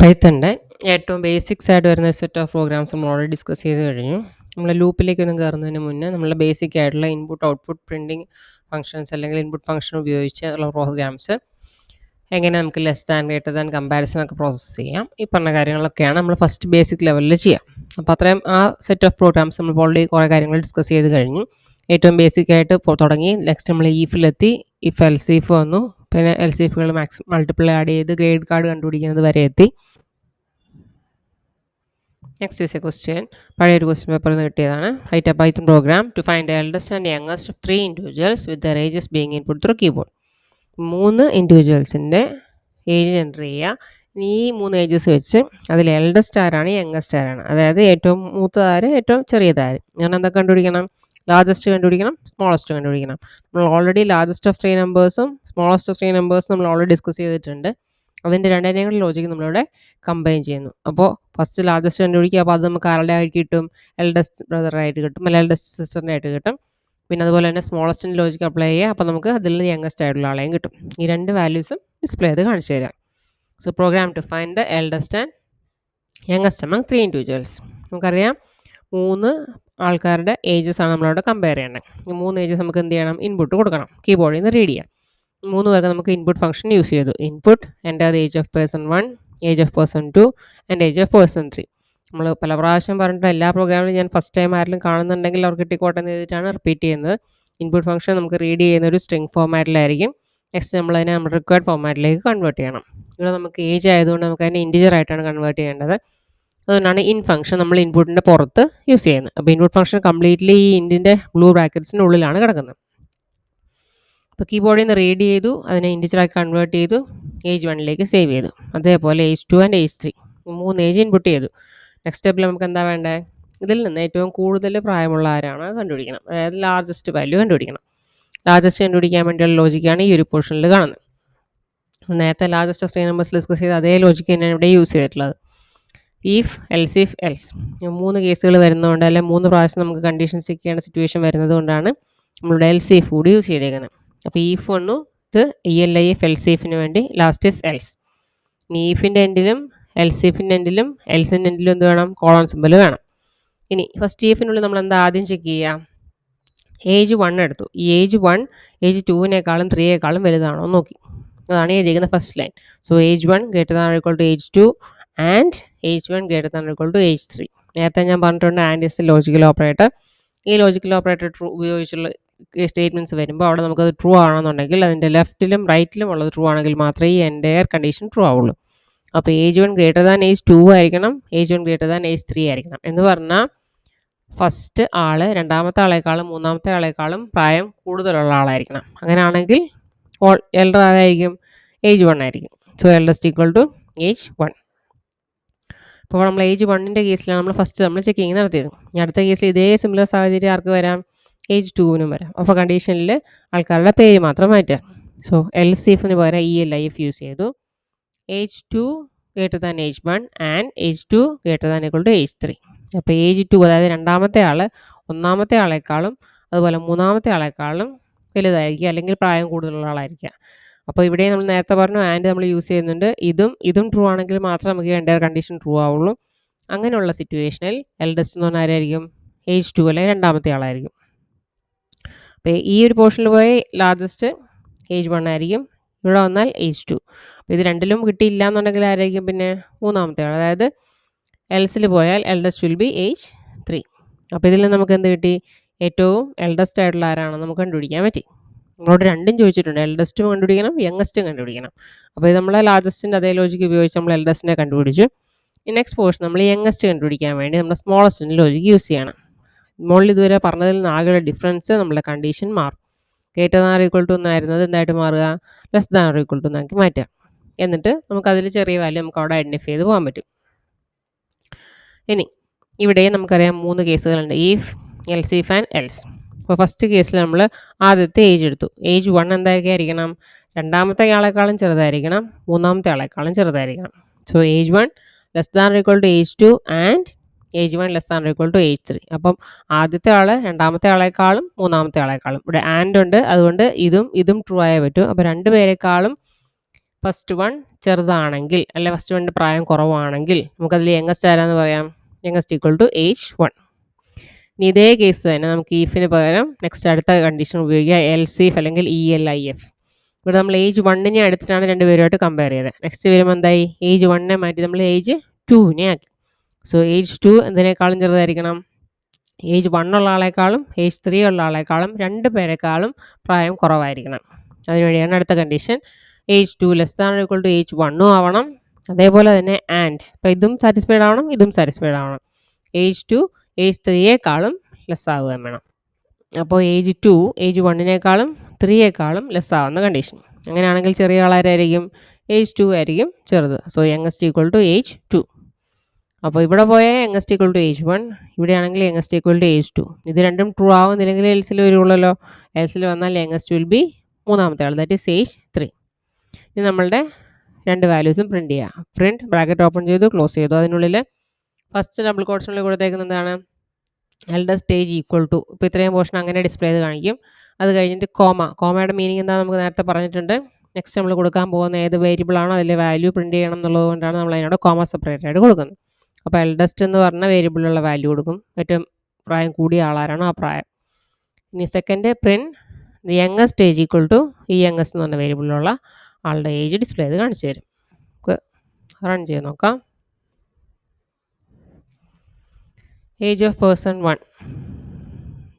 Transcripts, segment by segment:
പൈത്തണിൻ്റെ ഏറ്റവും ബേസിക്സ് ആയിട്ട് വരുന്ന സെറ്റ് ഓഫ് പ്രോഗ്രാംസ് നമ്മൾ ഓൾറെഡി ഡിസ്കസ് ചെയ്ത് കഴിഞ്ഞു. നമ്മൾ ലൂപ്പിലേക്കൊന്നും കയറുന്നതിന് മുന്നേ നമ്മൾ ബേസിക് ആയിട്ടുള്ള ഇൻപുട്ട് ഔട്ട്പുട്ട് പ്രിൻറ്റിങ് ഫംഗ്ഷൻസ് അല്ലെങ്കിൽ ഇൻപുട്ട് ഫംഗ്ഷൻ ഉപയോഗിച്ച് ഉള്ള പ്രോഗ്രാംസ് എങ്ങനെ നമുക്ക് less than greater than comparison ഒക്കെ പ്രോസസ്സ് ചെയ്യാം. ഈ പറഞ്ഞ കാര്യങ്ങളൊക്കെയാണ് നമ്മൾ ഫസ്റ്റ് ബേസിക് ലെവലിൽ ചെയ്യാം. അപ്പോൾ അത്രയും ആ സെറ്റ് ഓഫ് പ്രോഗ്രാംസ് നമ്മൾ ഓൾറെഡി കുറേ കാര്യങ്ങൾ ഡിസ്കസ് ചെയ്ത് കഴിഞ്ഞു. ഏറ്റവും ബേസിക് ആയിട്ട് തുടങ്ങി. നെക്സ്റ്റ് നമ്മൾ ഈഫിലെത്തി, ഇഫ് എൽസ് ഇഫ് വന്നു, പിന്നെ എൽസ് ഇഫുകൾ മൾട്ടിപ്പിൾ ആഡ് ചെയ്ത് ഗ്രേഡ് കാർഡ് കണ്ടുപിടിക്കുന്നത് വരെ എത്തി. നെക്സ്റ്റ് ഈസ് എ ക്വസ്റ്റ്യൻ, പഴയൊരു ക്വസ്റ്റ്യൻ പേപ്പറിൽ നിന്ന് കിട്ടിയതാണ്. Write a Python program to find the eldest and youngest of 3 individuals with their ages being input through keyboard. 3 ഇൻഡിവിജ്വൽസിൻ്റെ ഏജ് എൻ്റർ ചെയ്യുക. ഈ 3 ഏജസ് വെച്ച് അതിൽ എൽഡസ്റ്റ് ആരാണ്, യങ്ങസ്റ്റ് ആരാണ്, അതായത് ഏറ്റവും മൂത്തതാര്, ഏറ്റവും ചെറിയതാര്. ഞാൻ എന്തൊക്കെ കണ്ടുപിടിക്കണം? ലാർജസ്റ്റ് കണ്ടുപിടിക്കണം, സ്മോളസ്റ്റ് കണ്ടുപിടിക്കണം. നമ്മൾ ഓൾറെഡി ലാർജസ്റ്റ് ഓഫ് 3 നമ്പേഴ്സും സ്മോളസ്റ്റ് ഓഫ് 3 നമ്പേഴ്സും നമ്മൾ ഓൾറെഡി ഡിസ്കസ് ചെയ്തിട്ടുണ്ട്. അതിൻ്റെ രണ്ടിനെയും കൂടി ലോജിക്ക് നമ്മളിവിടെ കമ്പൈൻ ചെയ്യുന്നു. അപ്പോൾ ഫസ്റ്റ് ലാർജസ്റ്റ് കണ്ടുപിടിക്കുക. അപ്പോൾ അത് നമുക്ക് ആരുടെ ആയിട്ട് കിട്ടും? എൽഡസ്റ്റ് ബ്രദറായിട്ട് കിട്ടും, അല്ലെങ്കിൽ എൽഡസ്റ്റ് സിസ്റ്ററിൻ്റെ ആയിട്ട് കിട്ടും. പിന്നെ അതുപോലെ തന്നെ സ്മോളസ്റ്റിൻ്റെ ലോജിക്ക് അപ്ലൈ ചെയ്യുക. അപ്പോൾ നമുക്ക് അതിൽ നിന്ന് യങ്ങസ്റ്റ് ആയിട്ടുള്ള ആളെയും കിട്ടും. ഈ രണ്ട് വാല്യൂസും ഡിസ്പ്ലേ ചെയ്ത് കാണിച്ചു തരാം. So program to find the eldest and youngest among 3 individuals. നമുക്കറിയാം 3 ആൾക്കാരുടെ ഏജസ് ആണ് നമ്മളവിടെ കമ്പയർ ചെയ്യേണ്ടത്. ഈ 3 ഏജസ് നമുക്ക് എന്ത് ചെയ്യണം? ഇൻപുട്ട് കൊടുക്കണം, കീബോർഡിൽ നിന്ന് റീഡ് ചെയ്യാം. 3 പേർക്ക് നമുക്ക് ഇൻപുട്ട് ഫംഗ്ഷൻ യൂസ് ചെയ്തു. Input enter the age of person 1, age of person 2 and age of person 3. നമ്മൾ പല പ്രാവശ്യം പറഞ്ഞിട്ട് എല്ലാ പ്രോഗ്രാമിലും ഞാൻ ഫസ്റ്റ് ടൈം ആരെങ്കിലും കാണുന്നുണ്ടെങ്കിൽ അവർക്ക് കിട്ടിക്കോട്ടെ എന്ന് ചെയ്തിട്ടാണ് റിപ്പീറ്റ് ചെയ്യുന്നത്. ഇൻപുട്ട് ഫംഗ്ഷൻ നമുക്ക് റീഡ് ചെയ്യുന്ന ഒരു സ്ട്രിംഗ് ഫോമാറ്റിലായിരിക്കും. നെക്സ്റ്റ് നമ്മളതിനെ നമ്മുടെ റിക്വയർഡ് ഫോമാറ്റിലേക്ക് കൺവേർട്ട് ചെയ്യണം. ഇവിടെ നമുക്ക് ഏജ് ആയതുകൊണ്ട് നമുക്ക് അതിനെ ഇൻറ്റിജർ ആയിട്ടാണ് കൺവേർട്ട് ചെയ്യേണ്ടത്. അതുകൊണ്ടാണ് ഇൻ ഫംഗ്ഷൻ നമ്മൾ ഇൻപുട്ടിൻ്റെ പുറത്ത് യൂസ് ചെയ്യുന്നത്. അപ്പോൾ ഇൻപുട്ട് ഫംഗ്ഷൻ കംപ്ലീറ്റ്ലി ഈ ഇൻറ്റിൻ്റെ ബ്ലൂ ബ്രാക്കറ്റ്സിൻ്റെ ഉള്ളിലാണ് കിടക്കുന്നത്. അപ്പോൾ കീബോർഡിൽ നിന്ന് റീഡ് ചെയ്തു, അതിനെ ഇൻറ്റിജറാക്കി കൺവേർട്ട് ചെയ്തു, ഏജ് 1ലേക്ക് സേവ് ചെയ്തു. അതേപോലെ age 2 and age 3 3 age input ചെയ്തു. നെക്സ്റ്റ് സ്റ്റെപ്പിൽ നമുക്ക് എന്താ വേണ്ടത്? ഇതിൽ നിന്ന് ഏറ്റവും കൂടുതൽ പ്രായമുള്ള ആരാണ് കണ്ടുപിടിക്കണം, അതായത് ലാർജസ്റ്റ് വാല്യൂ കണ്ടുപിടിക്കണം. ലാർജസ്റ്റ് കണ്ടുപിടിക്കാൻ വേണ്ടിയുള്ള ലോജിക്കാണ് ഈ ഒരു പോർഷനിൽ കാണുന്നത്. നേരത്തെ ലാർജസ്റ്റ് ഓഫ് 3 നമ്പേഴ്സ് ഡിസ്കസ് ചെയ്ത് അതേ ലോജിക്ക് തന്നെയാണ് ഇവിടെ യൂസ് ചെയ്തിട്ടുള്ളത്. ഇഫ് എൽസ് 3 കേസുകൾ വരുന്നതുകൊണ്ട്, അല്ലെങ്കിൽ 3 പ്രാവശ്യം നമുക്ക് കണ്ടീഷൻ ചെക്ക് ചെയ്യേണ്ട സിറ്റുവേഷൻ വരുന്നത് കൊണ്ടാണ് നമ്മളുടെ എൽസ് ഇഫ് കൂടി യൂസ് ചെയ്തേക്കുന്നത്. അപ്പോൾ ഈഫ് വന്നു, ഇത് ELIF എൽസ് ഇഫിന് വേണ്ടി, ലാസ്റ്റ് ഇസ് എൽസ്. ഇനി ഈഫിൻ്റെ എൻഡിലും എൽസ് ഇഫിൻ്റെ എൻഡിലും എൽസിൻ്റെ എൻഡിലും എന്ത് വേണം? കോളൻ സിമ്പൽ വേണം. ഇനി ഫസ്റ്റ് ഈഫിനുള്ളിൽ നമ്മൾ എന്താ ആദ്യം ചെക്ക് ചെയ്യുക? ഏജ് 1 എടുത്തു. ഈ ഏജ് 1 ഏജ് 2-നേക്കാളും 3-യേക്കാളും വലുതാണോ നോക്കി. അതാണ് എഴുതിയിരിക്കുന്ന first line. So age 1 greater than or equal to age 2 and age 1 greater than or equal to age 3. നേരത്തെ ഞാൻ പറഞ്ഞിട്ടുണ്ട് and is the logical operator. ഈ ലോജിക്കൽ ഓപ്പറേറ്റർ ട്രൂ ഉപയോഗിച്ചുള്ള സ്റ്റേറ്റ്മെൻറ്റ്സ് വരുമ്പോൾ അവിടെ നമുക്കത് ട്രൂ ആണെന്നുണ്ടെങ്കിൽ അതിൻ്റെ ലെഫ്റ്റിലും റൈറ്റിലും ഉള്ളത് ട്രൂ ആണെങ്കിൽ മാത്രമേ ഈ എൻ്റയർ കണ്ടീഷൻ ട്രൂ ആവുള്ളൂ. അപ്പോൾ ഏജ് 1 ഗ്രേറ്റർ ദാൻ ഏജ് 2 ആയിരിക്കണം, ഏജ് 1 ഗ്രേറ്റർ ദാൻ ഏജ് 3 ആയിരിക്കണം. എന്ന് പറഞ്ഞാൽ ഫസ്റ്റ് ആൾ രണ്ടാമത്തെ ആളെക്കാളും മൂന്നാമത്തെ ആളെക്കാളും പ്രായം കൂടുതലുള്ള ആളായിരിക്കണം. അങ്ങനെയാണെങ്കിൽ എൽഡർ ആരായിരിക്കും? ഏജ് 1 ആയിരിക്കും. So eldest equal to age 1. അപ്പോൾ നമ്മൾ ഏജ് 1ൻ്റെ കേസിലാണ് നമ്മൾ ഫസ്റ്റ് നമ്മൾ ചെക്കിങ് നടത്തിയത്. അടുത്ത കേസിൽ ഇതേ സിമിലർ സാഹചര്യം ആർക്ക് വരാം? ഏജ് 2-നും വരാം. അപ്പോൾ കണ്ടീഷനിൽ ആൾക്കാരുടെ പേര് മാത്രം മാറ്റുക. സോ എൽസ് ഇഫിന് പകരം ELIF യൂസ് ചെയ്തു. Age 2 greater than age 1 and age 2 greater than equal to age 3. അപ്പോൾ ഏജ് 2, അതായത് രണ്ടാമത്തെ ആൾ ഒന്നാമത്തെ ആളെക്കാളും അതുപോലെ മൂന്നാമത്തെ ആളെക്കാളും വലുതായിരിക്കുക, അല്ലെങ്കിൽ പ്രായം കൂടുതലുള്ള ആളായിരിക്കുക. അപ്പോൾ ഇവിടെ നമ്മൾ നേരത്തെ പറഞ്ഞു ആൻഡ് നമ്മൾ യൂസ് ചെയ്യുന്നുണ്ട്. ഇതും ട്രൂ ആണെങ്കിൽ മാത്രമേ നമുക്ക് എൻ്റെ കണ്ടീഷൻ ട്രൂ ആവുള്ളൂ. അങ്ങനെയുള്ള സിറ്റുവേഷനിൽ എൽഡസ്റ്റ് എന്ന് പറഞ്ഞാൽ ആരായിരിക്കും? ഏജ് 2 അല്ലെങ്കിൽ രണ്ടാമത്തെ ആളായിരിക്കും. അപ്പോൾ ഈ ഒരു പോർഷനിൽ പോയി ലാർജസ്റ്റ് ഏജ് 1 ആയിരിക്കും, ഇവിടെ വന്നാൽ ഏജ് 2. അപ്പോൾ ഇത് രണ്ടിലും കിട്ടിയില്ല എന്നുണ്ടെങ്കിൽ ആരായിരിക്കും പിന്നെ മൂന്നാമത്തെ ആൾ? അതായത് എൽസിൽ പോയാൽ എൽഡസ്റ്റ് വിൽ ബി ഏജ് 3. അപ്പോൾ ഇതിൽ നമുക്ക് എന്ത് കിട്ടി? ഏറ്റവും എൽഡസ്റ്റ് ആയിട്ടുള്ള ആരാണെന്ന് നമുക്ക് കണ്ടുപിടിക്കാൻ പറ്റി. നമ്മളോട് രണ്ടും ചോദിച്ചിട്ടുണ്ട്, എൽഡസ്റ്റും കണ്ടുപിടിക്കണം, യങ്ങസ്റ്റും കണ്ടുപിടിക്കണം. അപ്പോൾ ഇത് നമ്മളെ ലാർജസ്റ്റിൻ്റെ അതേ ലോജിക്ക് ഉപയോഗിച്ച് നമ്മൾ എൽഡസ്റ്റിനെ കണ്ടുപിടിച്ചു. ഈ നെക്സ്റ്റ് പോർഷൻ നമ്മൾ യങ്ങസ്റ്റ് കണ്ടുപിടിക്കാൻ വേണ്ടി നമ്മുടെ സ്മോളസ്റ്റിൻ്റെ ലോജിക്ക് യൂസ് ചെയ്യണം. മോളിൽ ഇതുവരെ പറഞ്ഞതിൽ നിന്ന് ആകെയുള്ള ഡിഫറൻസ് നമ്മുടെ കണ്ടീഷൻ മാറും. Greater than or equal to എന്നായിരുന്നത് എന്തായിട്ട് മാറുക? Less than or equal to എന്നാക്കി മാറ്റാം. എന്നിട്ട് നമുക്കതിൽ ചെറിയ വാല്യൂ നമുക്ക് അവിടെ ഐഡൻറ്റിഫൈ ചെയ്ത് പോകാൻ പറ്റും. ഇനി ഇവിടെ നമുക്കറിയാം 3 കേസുകളുണ്ട്, if, else if and else. അപ്പോൾ ഫസ്റ്റ് കേസിൽ നമ്മൾ ആദ്യത്തെ ഏജ് എടുത്തു. ഏജ് 1 എന്തായൊക്കെ ആയിരിക്കണം? രണ്ടാമത്തെ ആളെക്കാളും ചെറുതായിരിക്കണം, മൂന്നാമത്തെ ആളെക്കാളും ചെറുതായിരിക്കണം. So age 1 less than or equal to age 2 and age 1 less than or equal to age 3. അപ്പം ആദ്യത്തെ ആൾ രണ്ടാമത്തെ ആളെക്കാളും മൂന്നാമത്തെ ആളെക്കാളും, ഇവിടെ ആൻഡ് ഉണ്ട്, അതുകൊണ്ട് ഇതും ട്രൂ ആയേ പറ്റൂ. അപ്പോൾ 2 പേരെക്കാളും ഫസ്റ്റ് വൺ ചെറുതാണെങ്കിൽ അല്ലെ ഫസ്റ്റ് വണ്ണിൻ്റെ പ്രായം കുറവാണെങ്കിൽ നമുക്കതിൽ യങ്ങസ്റ്റ് ആരാന്ന് പറയാം, യങ്ങസ്റ്റ് ഈക്വൽ ടു ഏജ് 1. ഇനി ഇതേ കേസ് തന്നെ നമുക്ക് ഈഫിന് പകരം നെക്സ്റ്റ് അടുത്ത കണ്ടീഷൻ ഉപയോഗിക്കുക എൽസ് ഇഫ് അല്ലെങ്കിൽ ELIF. ഇവിടെ നമ്മൾ ഏജ് 1നെ എടുത്തിട്ടാണ് രണ്ടുപേരുമായിട്ട് കമ്പയർ ചെയ്തത്. നെക്സ്റ്റ് വരുമ്പോൾ എന്തായി, ഏജ് 1നെ മാറ്റി നമ്മൾ ഏജ് 2നെ ആക്കി. സോ ഏജ് 2 എന്തിനേക്കാളും ചെറുതായിരിക്കണം, ഏജ് 1 ഉള്ള ആളെക്കാളും ഏജ് 3 ഉള്ള ആളെക്കാളും 2 പേരെക്കാളും പ്രായം കുറവായിരിക്കണം. അതിനുവേണ്ടിയാണ് അടുത്ത condition age 2 less than or equal to age 1 ആവണം. അതേപോലെ തന്നെ ആൻഡ് അപ്പോൾ ഇതും സാറ്റിസ്ഫൈഡ് ആവണം, ഇതും സാറ്റിസ്ഫൈഡ് ആവണം. ഏജ് 2 ഏജ് 3യേക്കാളും ലെസ് ആവുകയും വേണം. അപ്പോൾ ഏജ് 2 ഏജ് 1നേക്കാളും 3യേക്കാളും ലെസ് ആവുന്ന കണ്ടീഷൻ. അങ്ങനെയാണെങ്കിൽ ചെറിയ ആളാരായിരിക്കും, ഏജ് 2 ആയിരിക്കും ചെറുത്. So youngest equal to age 2. അപ്പോൾ ഇവിടെ പോയ യങ്ങസ്റ്റ് ഈക്വൽ ടു ഏജ് 1, ഇവിടെയാണെങ്കിൽ യങ്ങസ്റ്റ് ഈക്വൽ ടു ഏജ് 2. ഇത് രണ്ടും ട്രൂ ആവുന്നില്ലെങ്കിൽ എൽസിൽ വരുള്ളല്ലോ. എൽസിൽ വന്നാൽ യങ്ങസ്റ്റ് വിൽ ബി മൂന്നാമത്തെ ആൾ, ദാറ്റ് ഈസ് ഏജ് 3. ഇനി നമ്മളുടെ രണ്ട് വാല്യൂസും പ്രിൻറ്റ് ചെയ്യാം. പ്രിൻറ്റ് ബ്രാക്കറ്റ് ഓപ്പൺ ചെയ്തു, ക്ലോസ് ചെയ്തു. അതിനുള്ളിൽ ഫസ്റ്റ് ഡബിൾ കോട്ട്സിനുള്ളിൽ കൊടുത്തേക്കുന്നത് എന്താണ്, എൽഡസ്റ്റ് ഏജ് ഈക്വൽ ടു. ഇപ്പോൾ ഇത്രയും പോർഷൻ അങ്ങനെ ഡിസ്പ്ലേ ചെയ്ത് കാണിക്കും. അത് കഴിഞ്ഞിട്ട് കോമയുടെ മീനിങ് എന്താണെന്ന് നമുക്ക് നേരത്തെ പറഞ്ഞിട്ടുണ്ട്. നെക്സ്റ്റ് നമ്മൾ കൊടുക്കാൻ പോകുന്ന ഏത് വേരിയബിൾ ആണോ അതിലെ വാല്യൂ പ്രിൻറ്റ് ചെയ്യണം എന്നുള്ളത് കൊണ്ടാണ് നമ്മൾ അതിനോട് കോമ സെപ്പറേറ്റ് ആയിട്ട് കൊടുക്കുന്നത്. അപ്പോൾ എൽഡസ്റ്റ് എന്ന് പറഞ്ഞ വേരിയബിളിലുള്ള വാല്യൂ കൊടുക്കും, ഏറ്റവും പ്രായം കൂടിയ ആളാരാണോ ആ പ്രായം. ഇനി second print youngest age equal to ഈ യങ്ങസ്റ്റ് എന്ന് പറഞ്ഞ വേരിയബിളിലുള്ള ആളുടെ ഏജ് ഡിസ്പ്ലേ ചെയ്ത് കാണിച്ചു തരും. നമുക്ക് റൺ ചെയ്ത് നോക്കാം. Age of person 1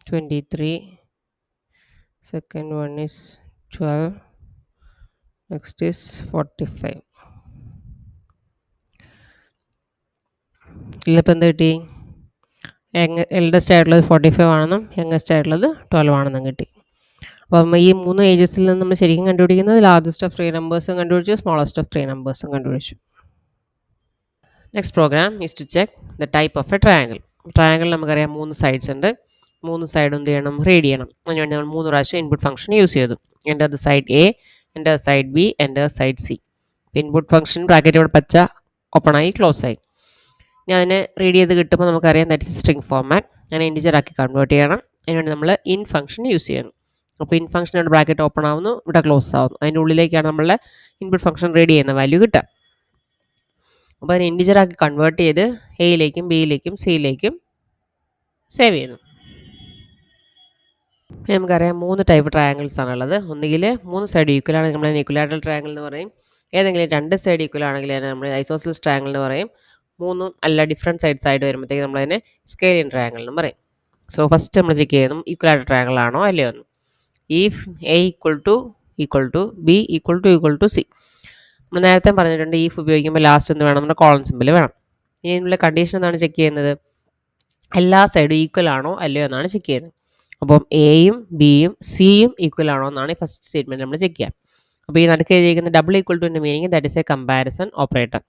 23, second one is 12, next is 45. ഇതിലിപ്പോൾ എന്ത് കിട്ടി, എൽഡസ്റ്റ് ആയിട്ടുള്ളത് 45 ആണെന്നും യങ്ങസ്റ്റ് ആയിട്ടുള്ളത് 12 ആണെന്നും കിട്ടി. അപ്പം ഈ മൂന്ന് ഏജസിൽ നിന്ന് നമ്മൾ ശരിക്കും കണ്ടുപിടിക്കുന്നത് ലാർജസ്റ്റ് ഓഫ് 3 നമ്പേഴ്സും കണ്ടുപിടിച്ചു, സ്മോളസ്റ്റ് ഓഫ് 3 നമ്പേഴ്സും കണ്ടുപിടിച്ചു. Next program is to check the type of a triangle. Triangle നമുക്കറിയാം 3 സൈഡ്സ് ഉണ്ട്. 3 സൈഡ് എന്ത് ചെയ്യണം, റീഡ് ചെയ്യണം. അതിനുവേണ്ടി നമ്മൾ 3 പ്രാവശ്യം ഇൻപുട്ട് ഫംഗ്ഷൻ യൂസ് ചെയ്തു. എൻ്റെ അത് സൈഡ് എ, എൻ്റെ സൈഡ് ബി, എൻ്റെ side C. Input function bracket ഇവിടെ പച്ച ഓപ്പണായി ക്ലോസ് ആയി. ഇനി അതിനെ റീഡ് ചെയ്ത് കിട്ടുമ്പോൾ നമുക്കറിയാം ദാറ്റ് ഇസ് സ്ട്രിംഗ് ഫോർമാറ്റ്. അതിനെ ഇൻറ്റിജർ ആക്കി കൺവേർട്ട് ചെയ്യണം. അതിനുവേണ്ടി നമ്മൾ ഇൻ ഫംഗ്ഷൻ യൂസ് ചെയ്യണം. അപ്പോൾ ഇൻ ഫംഗ്ഷൻ ഇവിടെ ബ്രാക്കറ്റ് ഓപ്പൺ ആവുന്നു, ഇവിടെ ക്ലോസ് ആവുന്നു. അതിൻ്റെ ഉള്ളിലേക്കാണ് നമ്മളുടെ ഇൻപുട്ട് ഫംഗ്ഷൻ റീഡ് ചെയ്യുന്ന വാല്യൂ കിട്ടുക. അപ്പോൾ അതിനെ ഇൻറ്റിജർ ആക്കി കൺവേർട്ട് ചെയ്ത് എയിലേക്കും ബിയിലേക്കും സിയിലേക്കും സേവ് ചെയ്യുന്നു. നമുക്കറിയാം 3 ടൈപ്പ് ട്രയാങ്കിൾസ് ആണുള്ളത്. ഒന്നുകിൽ 3 സൈഡ് ഈക്വൽ ആണെങ്കിൽ നമ്മൾ ഇക്വലാറ്ററൽ ട്രയാങ്കിൾ എന്ന് പറയും. ഏതെങ്കിലും 2 സൈഡ് ഈക്വൽ ആണെങ്കിൽ നമ്മൾ ഐസോസെലസ് ട്രയാങ്കിൾ എന്ന് പറയും. 3 അല്ല ഡിഫറെൻറ്റ് സൈഡ്സ് ആയിട്ട് വരുമ്പോഴത്തേക്ക് നമ്മളതിനെ സ്കെയിലിൻ ട്രയാങ്കിൾ എന്ന് പറയും. സോ ഫസ്റ്റ് നമ്മൾ ചെക്ക് ചെയ്യുന്നു ഇക്വലാറ്ററൽ ട്രയാങ്കിൾ ആണോ അല്ലയോ എന്ന്. If A equal to B equal to C. നമ്മൾ നേരത്തെ പറഞ്ഞിട്ടുണ്ട് ഈഫ് ഉപയോഗിക്കുമ്പോൾ ലാസ്റ്റ് എന്ത് വേണം, നമ്മുടെ കോളൻ സിമ്പിൾ വേണം. ഇതിനുള്ള കണ്ടീഷൻ എന്താണ് ചെക്ക് ചെയ്യുന്നത്, എല്ലാ സൈഡും ഈക്വൽ ആണോ അല്ലയോ എന്നാണ് ചെക്ക് ചെയ്യുന്നത്. അപ്പം എയും ബിയും സിയും ഈക്വൽ ആണോ എന്നാണ് ഈ ഫസ്റ്റ് സ്റ്റേറ്റ്മെൻറ്റ് നമ്മൾ ചെക്ക് ചെയ്യാം. അപ്പോൾ ഈ നടുക്ക് എഴുതിയിരിക്കുന്ന ഡബിൾ ഈക്വൽ ടുവിൻ്റെ meaning that is A comparison operator.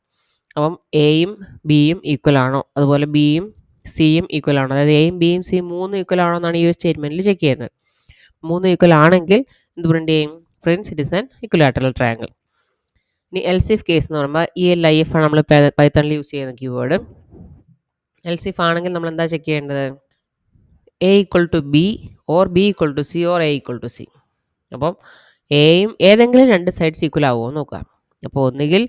അപ്പം എയും ബിയും ഈക്വൽ ആണോ, അതുപോലെ ബിയും സിയും ഈക്വൽ ആണോ, അതായത് എയും ബിയും സിയും 3 ഈക്വൽ ആണോ എന്നാണ് ഈ ഒരു സ്റ്റേറ്റ്മെൻറ്റിൽ ചെക്ക് ചെയ്യുന്നത്. 3 ഈക്വൽ ആണെങ്കിൽ എന്ത് പ്രിൻറ്റ് ചെയ്യും, print it is an equilateral triangle. ഇനി എൽസിഫ് കേസ് എന്ന് പറയുമ്പോൾ ELIF ആണ് നമ്മൾ പൈത്തണിൽ യൂസ് ചെയ്യുന്ന കീവേഡ്. എൽസിഫ് ആണെങ്കിൽ നമ്മൾ എന്താ ചെക്ക് ചെയ്യേണ്ടത്, A equal to B or B equal to C or A equal to C. അപ്പം എയും ഏതെങ്കിലും 2 സൈഡ്സ് ഈക്വൽ ആവുമോ എന്ന് നോക്കാം. അപ്പോൾ ഒന്നുകിൽ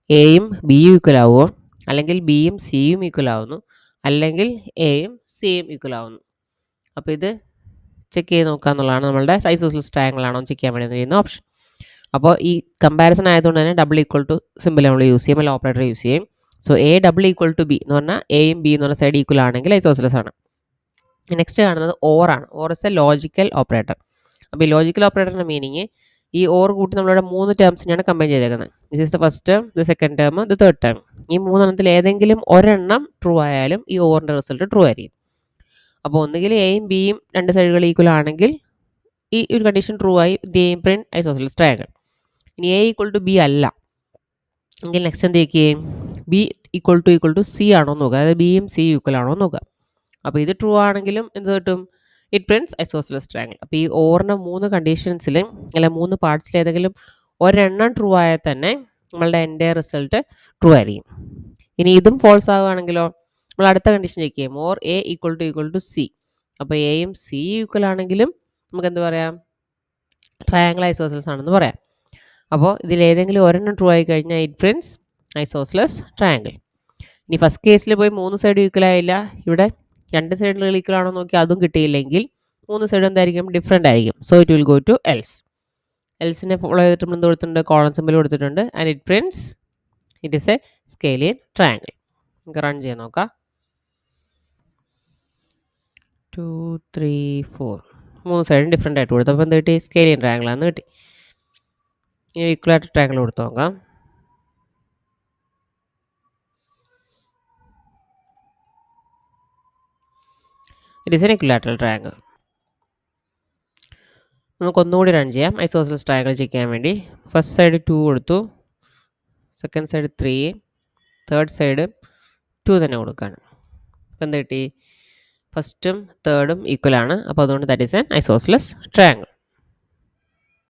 എയും ബിയും ഈക്വൽ ആവുമോ, അല്ലെങ്കിൽ ബിയും സിയും ഈക്വൽ ആവുന്നു, അല്ലെങ്കിൽ എയും സിയും ഈക്വൽ ആവുന്നു. അപ്പോൾ ഇത് ചെക്ക് ചെയ്ത് നോക്കുക എന്നുള്ളതാണ് നമ്മളുടെ ഐസോസെലസ് ട്രയാങ്കിൾ ആണോ ചെക്ക് ചെയ്യാൻ വേണ്ടി ചെയ്യുന്ന ഓപ്ഷൻ. അപ്പോൾ ഈ കമ്പാരിസൺ ആയതുകൊണ്ട് തന്നെ ഡബിൾ ഈക്വൽ ടു സിമ്പിൾ നമ്മൾ യൂസ് ചെയ്യും, അല്ലെങ്കിൽ ഓപ്പറേറ്റർ യൂസ് ചെയ്യും. So A double equal to B എന്ന് പറഞ്ഞാൽ എയും ബി എന്ന് പറഞ്ഞ സൈഡ് ഈക്വൽ ആണെങ്കിൽ ഐസോസെലസ് ആണ്. നെക്സ്റ്റ് കാണുന്നത് ഓർ ആണ്. Or is a logical operator. അപ്പോൾ ഈ ലോജിക്കൽ ഓപ്പറേറ്ററിൻ്റെ മീനിങ് ഈ ഓർ കൂട്ടി നമ്മളിവിടെ 3 ടേംസിനെയാണ് കമ്പൈൻ ചെയ്തേക്കുന്നത്. This is the first term, the second term, the third term. ഈ 3 എണ്ണത്തിൽ ഏതെങ്കിലും ഒരെണ്ണം ട്രൂ ആയാലും ഈ ഓറിൻ്റെ റിസൾട്ട് ട്രൂ ആയിരിക്കും. അപ്പോൾ ഒന്നുകിൽ എയും ബിയും 2 സൈഡുകൾ ഈക്വൽ ആണെങ്കിൽ ഈ ഒരു കണ്ടീഷൻ ട്രൂ ആയി, ദി പ്രിൻറ്റ് ഐസോസെലസ് ട്രയാങ്കിൾ. ഇനി എ ഈക്വൽ ടു ബി അല്ല എങ്കിൽ നെക്സ്റ്റ് എന്ത് ചെയ്യും, ബി ഈക്വൽ ടു സി ആണോ എന്ന് നോക്കുക, അതായത് ബിയും സിയും ഈക്വൽ ആണോ എന്ന് നോക്കുക. അപ്പോൾ ഇത് ട്രൂ ആണെങ്കിലും എന്ത് കിട്ടും, ഇറ്റ് പ്രിൻറ്റ്സ് ഐസോസെലസ് ട്രയാങ്കിൾ. അപ്പോൾ ഈ ഓറിൻ്റെ 3 കണ്ടീഷൻസിൽ അല്ല 3 പാർട്സിൽ ഏതെങ്കിലും ഒരെണ്ണം ട്രൂ ആയാൽ തന്നെ നമ്മളുടെ എൻ്റെ റിസൾട്ട് ട്രൂ ആയിരിക്കും. ഇനി ഇതും ഫോൾസ് ആവുകയാണെങ്കിലോ നമ്മൾ അടുത്ത കണ്ടീഷൻ ചെക്ക് ചെയ്യും, or A equal to C. അപ്പോൾ എയും സിയും ഈക്വൽ ആണെങ്കിലും നമുക്ക് എന്ത് പറയാം, ട്രയാങ്കിൾ ഐസോസെലസ് ആണെന്ന് പറയാം. അപ്പോൾ ഇതിലേതെങ്കിലും ഒരെണ്ണം ട്രൂ ആയി കഴിഞ്ഞാൽ ഇറ്റ് പ്രിൻസ് ഐസോസ്ലസ് ട്രയാങ്കിൾ. ഇനി ഫസ്റ്റ് കേസിൽ പോയി 3 സൈഡ് ഈക്വലായില്ല, ഇവിടെ 2 സൈഡിൽ ഈക്വൽ ആണോ നോക്കി അതും കിട്ടിയില്ലെങ്കിൽ 3 സൈഡ് എന്തായിരിക്കും, ഡിഫറെൻ്റ് ആയിരിക്കും. So it will go to else. എൽസിനെ ഫോളോ ചെയ്തിട്ട് നമ്മൾ എന്ത് കൊടുത്തിട്ടുണ്ട്, കോളൻ സിമ്പിൾ കൊടുത്തിട്ടുണ്ട്. And it prints it is a scalene triangle. നമുക്ക് റൺ ചെയ്യാൻ നോക്കാം. 2 3 4 3 സൈഡും ഡിഫറെൻ്റ് ആയിട്ട് കൊടുത്തു. അപ്പോൾ എന്ത് കിട്ടി, സ്കെയിലിയൻ ട്രയാങ്കിൾ ആണെന്ന് കിട്ടി. ഇനി ഈക്വലായിട്ട് ട്രയാങ്കിൾ കൊടുത്തു നോക്കാം. It is N equilateral triangle. നമുക്ക് ഒന്നുകൂടി റൺ ചെയ്യാം ഐസോസെലസ് ട്രയാങ്കിൾ ചെക്ക് ചെയ്യാൻ വേണ്ടി. ഫസ്റ്റ് സൈഡ് 2 കൊടുത്തു, സെക്കൻഡ് സൈഡ് 3, തേർഡ് സൈഡ് 2 തന്നെ കൊടുക്കുകയാണ്. അപ്പോൾ എന്ത് കിട്ടി, ഫസ്റ്റും തേർഡും ഈക്വൽ ആണ്. അപ്പോൾ അതുകൊണ്ട് that is N isosceles triangle.